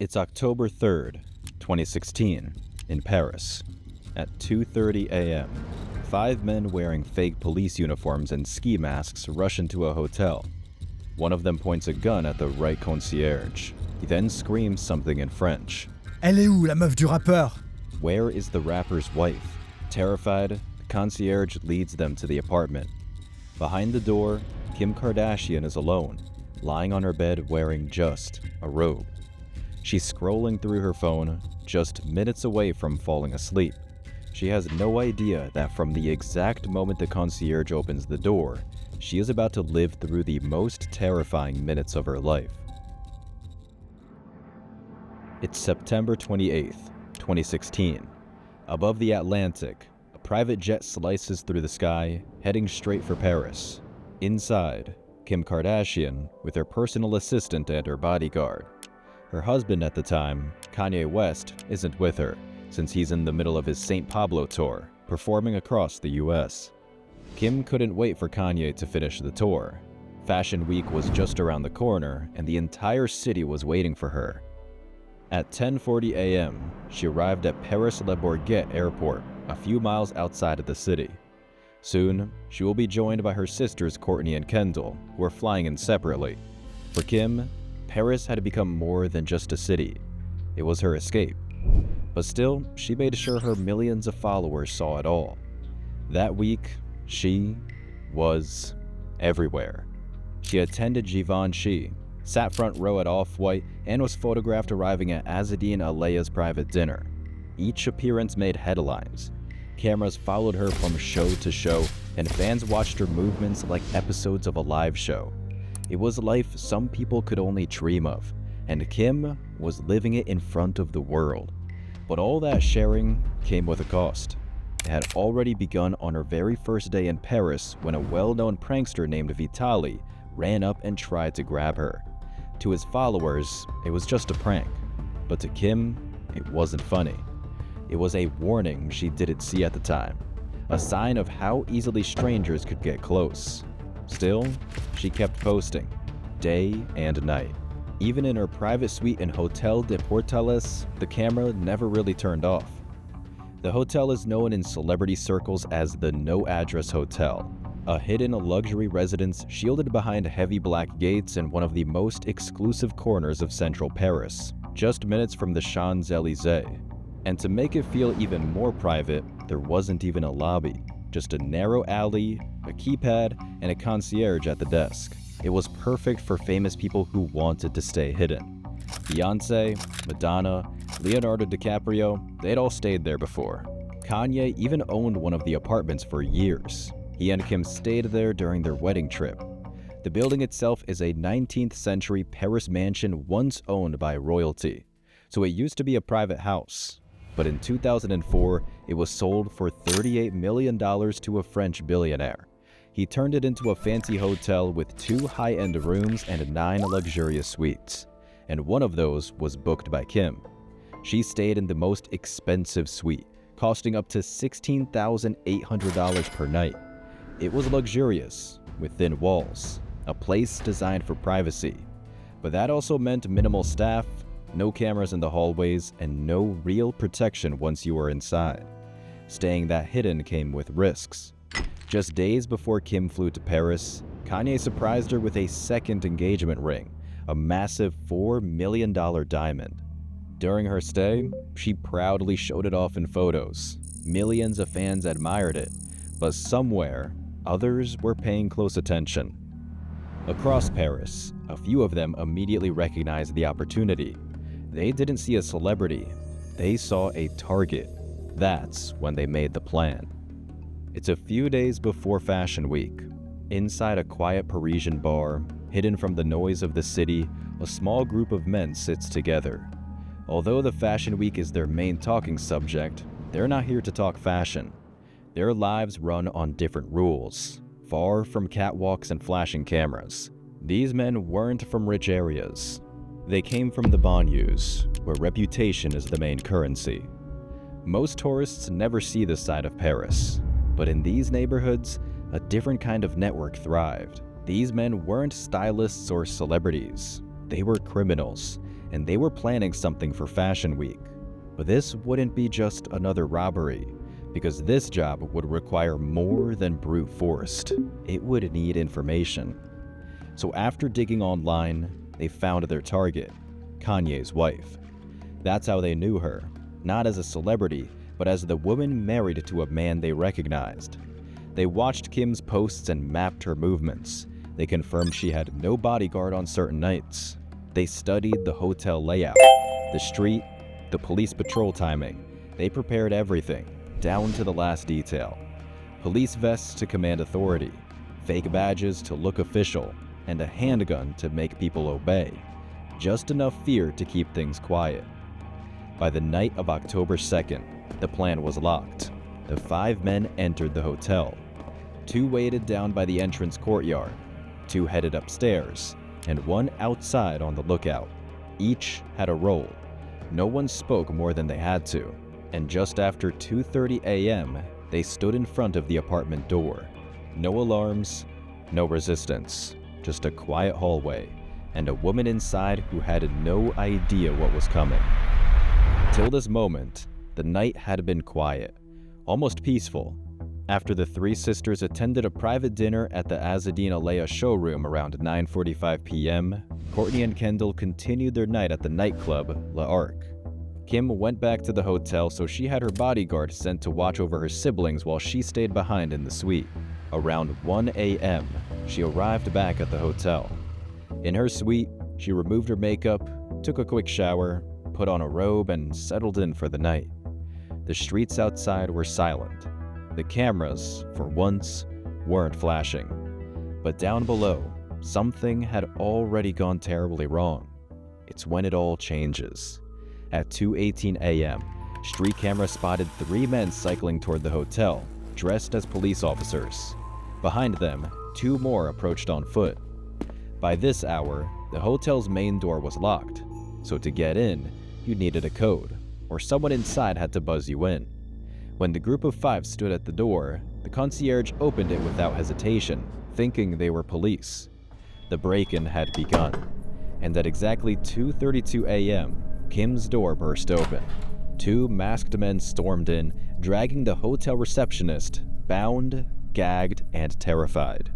It's October 3rd, 2016, in Paris. At 2:30 a.m., 5 men wearing fake police uniforms and ski masks rush into a hotel. One of them points a gun at the right concierge. He then screams something in French. Elle est où, la meuf du rappeur? Where is the rapper's wife? Terrified, the concierge leads them to the apartment. Behind the door, Kim Kardashian is alone, lying on her bed wearing just a robe. She's scrolling through her phone, just minutes away from falling asleep. She has no idea that from the exact moment the concierge opens the door, she is about to live through the most terrifying minutes of her life. It's September 28th, 2016. Above the Atlantic, a private jet slices through the sky, heading straight for Paris. Inside, Kim Kardashian, with her personal assistant and her bodyguard. Her husband at the time, Kanye West, isn't with her, since he's in the middle of his St. Pablo tour, performing across the US. Kim couldn't wait for Kanye to finish the tour. Fashion Week was just around the corner, and the entire city was waiting for her. At 10:40 a.m., she arrived at Paris-Le Bourget Airport, a few miles outside of the city. Soon, she will be joined by her sisters Courtney and Kendall, who are flying in separately. For Kim, Paris had become more than just a city. It was her escape. But still, she made sure her millions of followers saw it all. That week, she was everywhere. She attended Givenchy, sat front row at Off-White, and was photographed arriving at Azzedine Alaya's private dinner. Each appearance made headlines. Cameras followed her from show to show, and fans watched her movements like episodes of a live show. It was life some people could only dream of, and Kim was living it in front of the world. But all that sharing came with a cost. It had already begun on her very first day in Paris when a well-known prankster named Vitaly ran up and tried to grab her. To his followers, it was just a prank. But to Kim, it wasn't funny. It was a warning she didn't see at the time, a sign of how easily strangers could get close. Still, she kept posting, day and night. Even in her private suite in Hotel de Portales, the camera never really turned off. The hotel is known in celebrity circles as the No Address Hotel, a hidden luxury residence shielded behind heavy black gates in one of the most exclusive corners of central Paris, just minutes from the Champs-Élysées. And to make it feel even more private, there wasn't even a lobby, just a narrow alley, a keypad, and a concierge at the desk. It was perfect for famous people who wanted to stay hidden. Beyoncé, Madonna, Leonardo DiCaprio, they'd all stayed there before. Kanye even owned one of the apartments for years. He and Kim stayed there during their wedding trip. The building itself is a 19th century Paris mansion once owned by royalty, so it used to be a private house. But in 2004, it was sold for $38 million to a French billionaire. He turned it into a fancy hotel with 2 high-end rooms and 9 luxurious suites. And one of those was booked by Kim. She stayed in the most expensive suite, costing up to $16,800 per night. It was luxurious, with thin walls, a place designed for privacy. But that also meant minimal staff, no cameras in the hallways, and no real protection once you were inside. Staying that hidden came with risks. Just days before Kim flew to Paris, Kanye surprised her with a second engagement ring, a massive $4 million diamond. During her stay, she proudly showed it off in photos. Millions of fans admired it, but somewhere, others were paying close attention. Across Paris, a few of them immediately recognized the opportunity. They didn't see a celebrity, they saw a target. That's when they made the plan. It's a few days before Fashion Week. Inside a quiet Parisian bar, hidden from the noise of the city, a small group of men sits together. Although the Fashion Week is their main talking subject, they're not here to talk fashion. Their lives run on different rules, far from catwalks and flashing cameras. These men weren't from rich areas. They came from the banlieues, where reputation is the main currency. Most tourists never see this side of Paris, but in these neighborhoods, a different kind of network thrived. These men weren't stylists or celebrities. They were criminals, and they were planning something for Fashion Week. But this wouldn't be just another robbery, because this job would require more than brute force. It would need information. So after digging online, they found their target, Kanye's wife. That's how they knew her, not as a celebrity, but as the woman married to a man they recognized. They watched Kim's posts and mapped her movements. They confirmed she had no bodyguard on certain nights. They studied the hotel layout, the street, the police patrol timing. They prepared everything, down to the last detail. Police vests to command authority, fake badges to look official, and a handgun to make people obey. Just enough fear to keep things quiet. By the night of October 2nd, the plan was locked. The 5 men entered the hotel. 2 waited down by the entrance courtyard, 2 headed upstairs, and 1 outside on the lookout. Each had a role. No one spoke more than they had to, and just after 2:30 a.m., they stood in front of the apartment door. No alarms, no resistance, just a quiet hallway, and a woman inside who had no idea what was coming. Till this moment, the night had been quiet, almost peaceful. After the 3 sisters attended a private dinner at the Azadine Alea showroom around 9:45 p.m., Courtney and Kendall continued their night at the nightclub La Arc. Kim went back to the hotel, so she had her bodyguard sent to watch over her siblings while she stayed behind in the suite. Around 1 a.m., she arrived back at the hotel. In her suite, she removed her makeup, took a quick shower, put on a robe, and settled in for the night. The streets outside were silent. The cameras, for once, weren't flashing. But down below, something had already gone terribly wrong. It's when it all changes. At 2:18 a.m., street cameras spotted 3 men cycling toward the hotel, dressed as police officers. Behind them, 2 more approached on foot. By this hour, the hotel's main door was locked, so to get in, you needed a code, or someone inside had to buzz you in. When the group of 5 stood at the door, the concierge opened it without hesitation, thinking they were police. The break-in had begun, and at exactly 2:32 a.m., Kim's door burst open. 2 masked men stormed in, dragging the hotel receptionist, bound, gagged, and terrified.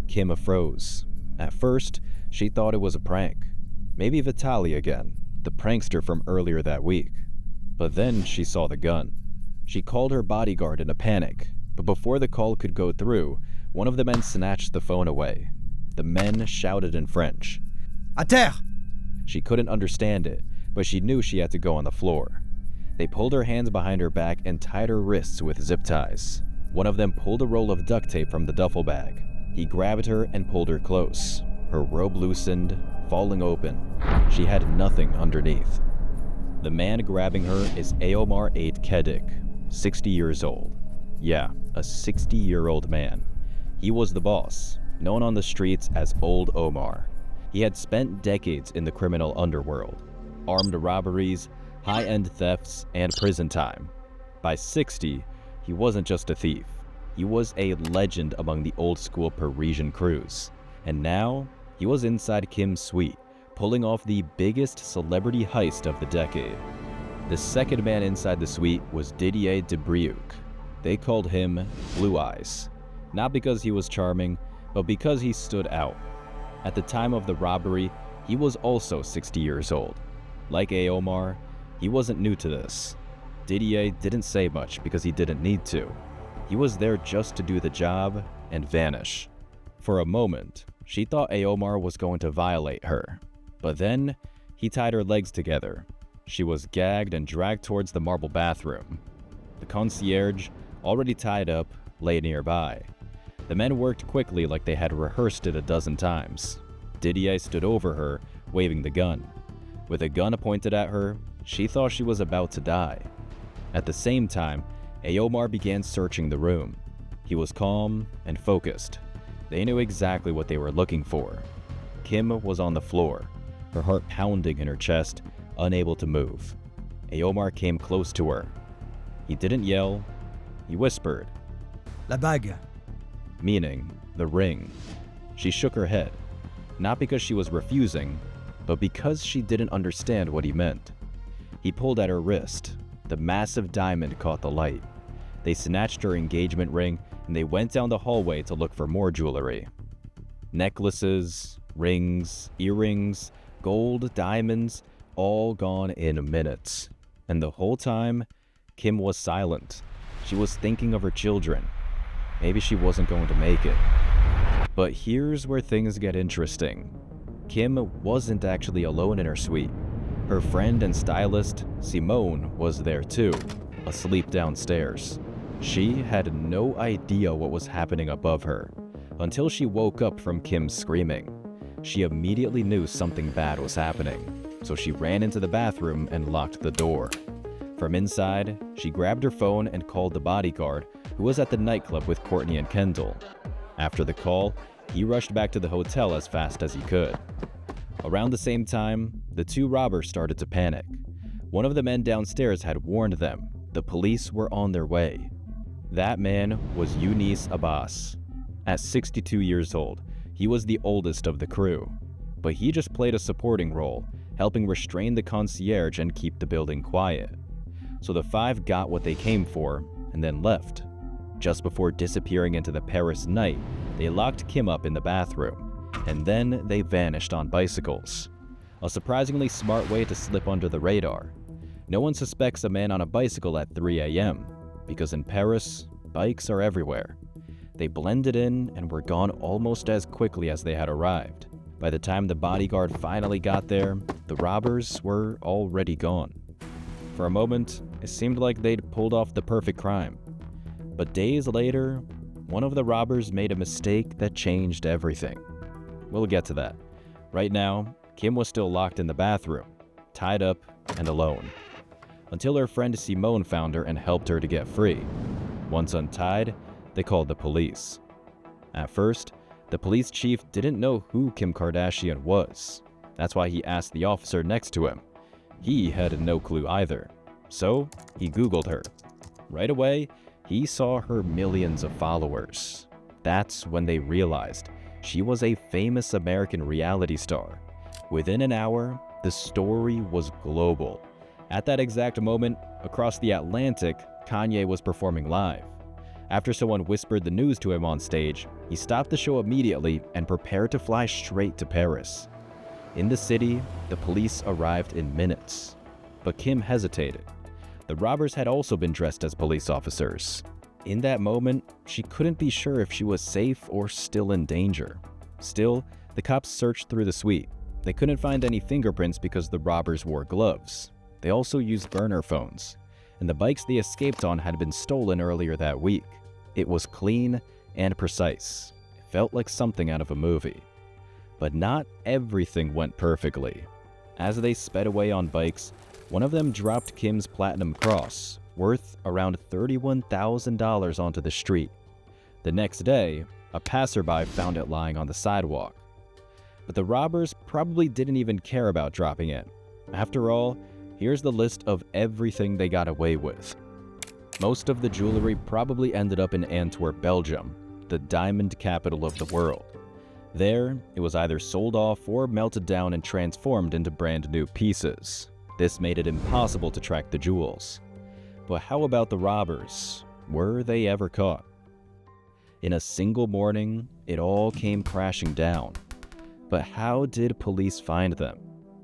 Kim froze. At first, she thought it was a prank. Maybe Vitaly again, the prankster from earlier that week. But then she saw the gun. She called her bodyguard in a panic, but before the call could go through, one of the men snatched the phone away. The men shouted in French. À terre! She couldn't understand it, but she knew she had to go on the floor. They pulled her hands behind her back and tied her wrists with zip ties. One of them pulled a roll of duct tape from the duffel bag. He grabbed her and pulled her close. Her robe loosened, falling open. She had nothing underneath. The man grabbing her is Aomar Ait Kedik, 60 years old. Yeah, a 60-year-old man. He was the boss, known on the streets as Old Omar. He had spent decades in the criminal underworld. Armed robberies, high-end thefts, and prison time. By 60, he wasn't just a thief. He was a legend among the old-school Parisian crews. And now, he was inside Kim's suite, pulling off the biggest celebrity heist of the decade. The second man inside the suite was Didier Debriuc. They called him Blue Eyes, not because he was charming, but because he stood out. At the time of the robbery, he was also 60 years old. Like Aomar, he wasn't new to this. Didier didn't say much because he didn't need to. He was there just to do the job and vanish. For a moment, she thought Aomar was going to violate her. But then, he tied her legs together. She was gagged and dragged towards the marble bathroom. The concierge, already tied up, lay nearby. The men worked quickly like they had rehearsed it a dozen times. Didier stood over her, waving the gun. With a gun pointed at her, she thought she was about to die. At the same time, Aomar began searching the room. He was calm and focused. They knew exactly what they were looking for. Kim was on the floor, her heart pounding in her chest, unable to move. Aomar came close to her. He didn't yell, he whispered. La bague. Meaning, the ring. She shook her head, not because she was refusing, but because she didn't understand what he meant. He pulled at her wrist. The massive diamond caught the light. They snatched her engagement ring and they went down the hallway to look for more jewelry. Necklaces, rings, earrings, gold, diamonds, all gone in minutes. And the whole time, Kim was silent. She was thinking of her children. Maybe she wasn't going to make it. But here's where things get interesting. Kim wasn't actually alone in her suite. Her friend and stylist, Simone, was there too, asleep downstairs. She had no idea what was happening above her, until she woke up from Kim's screaming. She immediately knew something bad was happening, so she ran into the bathroom and locked the door. From inside, she grabbed her phone and called the bodyguard, who was at the nightclub with Courtney and Kendall. After the call, he rushed back to the hotel as fast as he could. Around the same time, the two robbers started to panic. One of the men downstairs had warned them the police were on their way. That man was Eunice Abbas. At 62 years old, he was the oldest of the crew, but he just played a supporting role, helping restrain the concierge and keep the building quiet. So the five got what they came for and then left. Just before disappearing into the Paris night, they locked Kim up in the bathroom, and then they vanished on bicycles. A surprisingly smart way to slip under the radar. No one suspects a man on a bicycle at 3 a.m., because in Paris, bikes are everywhere. They blended in and were gone almost as quickly as they had arrived. By the time the bodyguard finally got there, the robbers were already gone. For a moment, it seemed like they'd pulled off the perfect crime. But days later, one of the robbers made a mistake that changed everything. We'll get to that. Right now, Kim was still locked in the bathroom, tied up and alone, until her friend Simone found her and helped her to get free. Once untied, they called the police. At first, the police chief didn't know who Kim Kardashian was. That's why he asked the officer next to him. He had no clue either, so he Googled her. Right away, he saw her millions of followers. That's when they realized she was a famous American reality star. Within an hour, the story was global. At that exact moment, across the Atlantic, Kanye was performing live. After someone whispered the news to him on stage, he stopped the show immediately and prepared to fly straight to Paris. In the city, the police arrived in minutes. But Kim hesitated. The robbers had also been dressed as police officers. In that moment, she couldn't be sure if she was safe or still in danger. Still, the cops searched through the suite. They couldn't find any fingerprints because the robbers wore gloves. They also used burner phones, and the bikes they escaped on had been stolen earlier that week. It was clean and precise. It felt like something out of a movie. But not everything went perfectly. As they sped away on bikes, one of them dropped Kim's platinum cross, worth around $31,000 onto the street. The next day, a passerby found it lying on the sidewalk. But the robbers probably didn't even care about dropping it. After all, here's the list of everything they got away with. Most of the jewelry probably ended up in Antwerp, Belgium, the diamond capital of the world. There, it was either sold off or melted down and transformed into brand new pieces. This made it impossible to track the jewels. But how about the robbers? Were they ever caught? In a single morning, it all came crashing down. But how did police find them?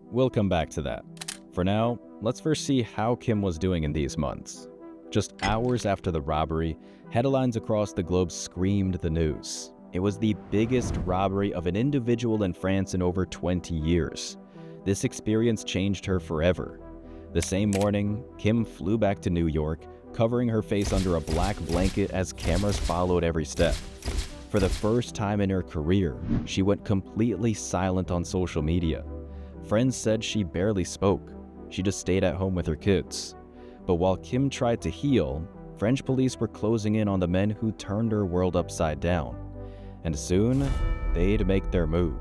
We'll come back to that. For now, let's first see how Kim was doing in these months. Just hours after the robbery, headlines across the globe screamed the news. It was the biggest robbery of an individual in France in over 20 years. This experience changed her forever. The same morning, Kim flew back to New York, covering her face under a black blanket as cameras followed every step. For the first time in her career, she went completely silent on social media. Friends said she barely spoke. She just stayed at home with her kids. But while Kim tried to heal, French police were closing in on the men who turned her world upside down. And soon, they'd make their move.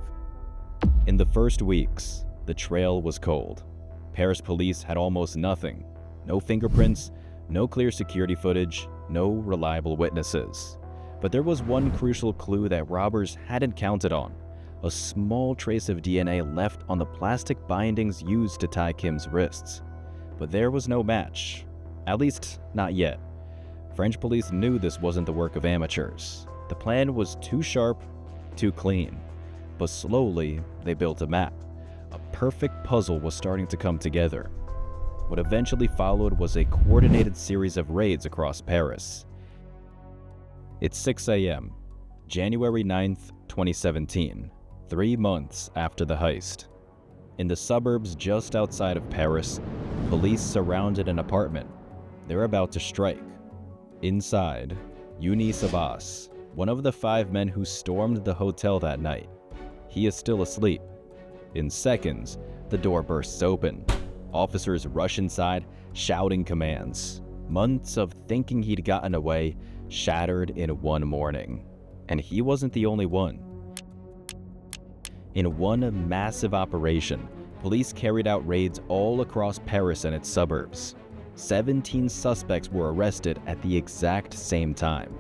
In the first weeks, the trail was cold. Paris police had almost nothing. No fingerprints, no clear security footage, no reliable witnesses. But there was one crucial clue that robbers hadn't counted on: a small trace of DNA left on the plastic bindings used to tie Kim's wrists. But there was no match. At least, not yet. French police knew this wasn't the work of amateurs. The plan was too sharp, too clean. But slowly, they built a map. A perfect puzzle was starting to come together. What eventually followed was a coordinated series of raids across Paris. It's 6 a.m., January 9th, 2017, 3 months after the heist. In the suburbs just outside of Paris, police surrounded an apartment. They're about to strike. Inside, Younis Abbas, one of the 5 men who stormed the hotel that night. He is still asleep. In seconds, the door bursts open. Officers rush inside, shouting commands. Months of thinking he'd gotten away shattered in one morning. And he wasn't the only one. In one massive operation, police carried out raids all across Paris and its suburbs. 17 suspects were arrested at the exact same time.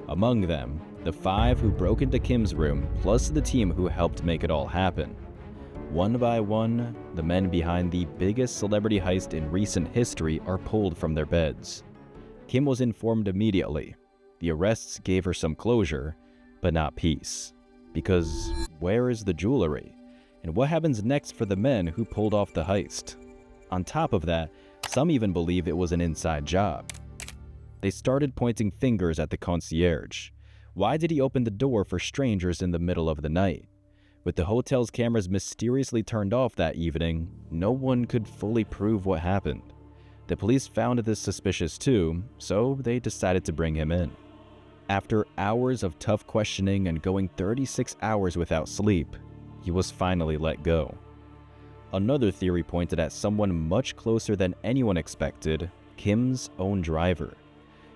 Among them, the 5 who broke into Kim's room, plus the team who helped make it all happen. One by one, the men behind the biggest celebrity heist in recent history are pulled from their beds. Kim was informed immediately. The arrests gave her some closure, but not peace. Because where is the jewelry? And what happens next for the men who pulled off the heist? On top of that, some even believe it was an inside job. They started pointing fingers at the concierge. Why did he open the door for strangers in the middle of the night? With the hotel's cameras mysteriously turned off that evening, no one could fully prove what happened. The police found this suspicious too, so they decided to bring him in. After hours of tough questioning and going 36 hours without sleep, he was finally let go. Another theory pointed at someone much closer than anyone expected, Kim's own driver.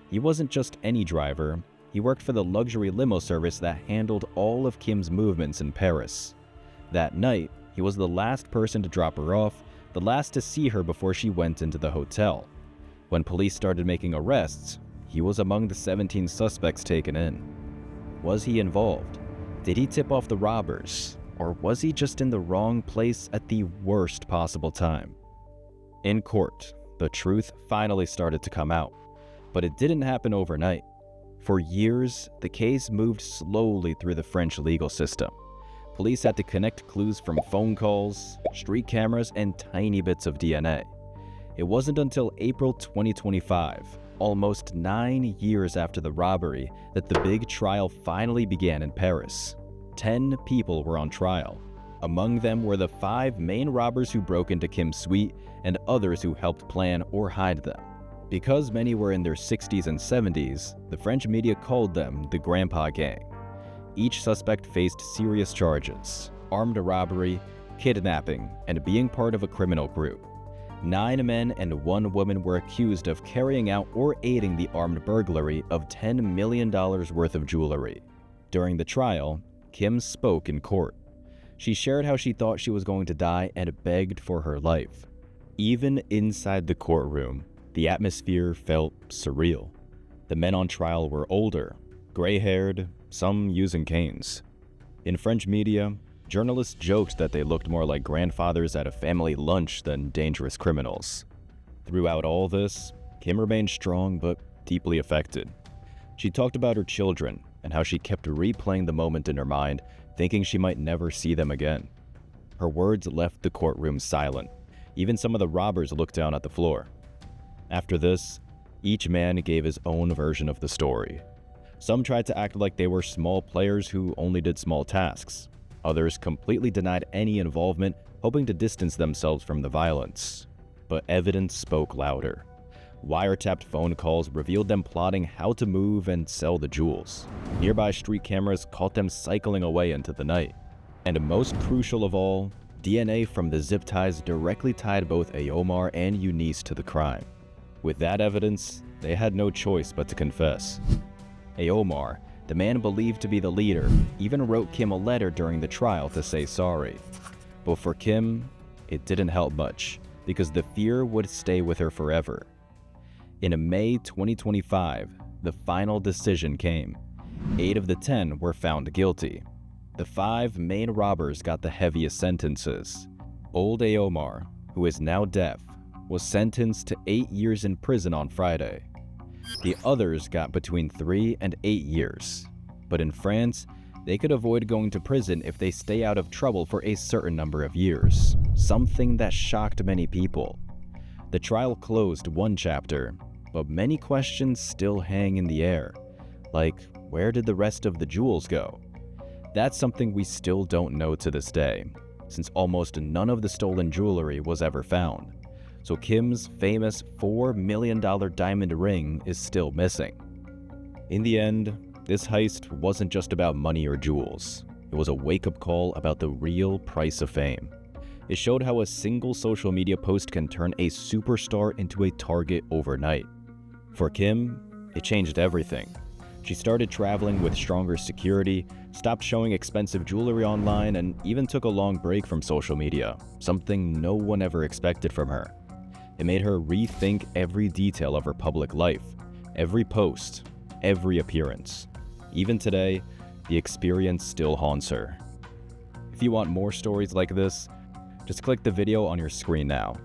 He wasn't just any driver. He worked for the luxury limo service that handled all of Kim's movements in Paris. That night, he was the last person to drop her off, the last to see her before she went into the hotel. When police started making arrests, he was among the 17 suspects taken in. Was he involved? Did he tip off the robbers? Or was he just in the wrong place at the worst possible time? In court, the truth finally started to come out. But it didn't happen overnight. For years, the case moved slowly through the French legal system. Police had to connect clues from phone calls, street cameras, and tiny bits of DNA. It wasn't until April 2025, almost 9 years after the robbery, that the big trial finally began in Paris. 10 people were on trial. Among them were the 5 main robbers who broke into Kim's suite and others who helped plan or hide them. Because many were in their 60s and 70s, the French media called them the Grandpa Gang. Each suspect faced serious charges: armed robbery, kidnapping, and being part of a criminal group. 9 men and 1 woman were accused of carrying out or aiding the armed burglary of $10 million worth of jewelry. During the trial, Kim spoke in court. She shared how she thought she was going to die and begged for her life. Even inside the courtroom, the atmosphere felt surreal. The men on trial were older, gray-haired, some using canes. In French media, journalists joked that they looked more like grandfathers at a family lunch than dangerous criminals. Throughout all this, Kim remained strong but deeply affected. She talked about her children and how she kept replaying the moment in her mind, thinking she might never see them again. Her words left the courtroom silent. Even some of the robbers looked down at the floor. After this, each man gave his own version of the story. Some tried to act like they were small players who only did small tasks. Others completely denied any involvement, hoping to distance themselves from the violence. But evidence spoke louder. Wiretapped phone calls revealed them plotting how to move and sell the jewels. Nearby street cameras caught them cycling away into the night. And most crucial of all, DNA from the zip ties directly tied both Aomar and Younis to the crime. With that evidence, they had no choice but to confess. Aomar, the man believed to be the leader, even wrote Kim a letter during the trial to say sorry. But for Kim, it didn't help much, because the fear would stay with her forever. In May 2025, the final decision came. 8 of the 10 were found guilty. The 5 main robbers got the heaviest sentences. Old Aomar, who is now deaf, was sentenced to 8 years in prison on Friday. The others got between 3 and 8 years. But in France, they could avoid going to prison if they stay out of trouble for a certain number of years, something that shocked many people. The trial closed one chapter, but many questions still hang in the air, like where did the rest of the jewels go? That's something we still don't know to this day, since almost none of the stolen jewelry was ever found. So Kim's famous $4 million diamond ring is still missing. In the end, this heist wasn't just about money or jewels. It was a wake-up call about the real price of fame. It showed how a single social media post can turn a superstar into a target overnight. For Kim, it changed everything. She started traveling with stronger security, stopped showing expensive jewelry online, and even took a long break from social media, something no one ever expected from her. It made her rethink every detail of her public life, every post, every appearance. Even today, the experience still haunts her. If you want more stories like this, just click the video on your screen now.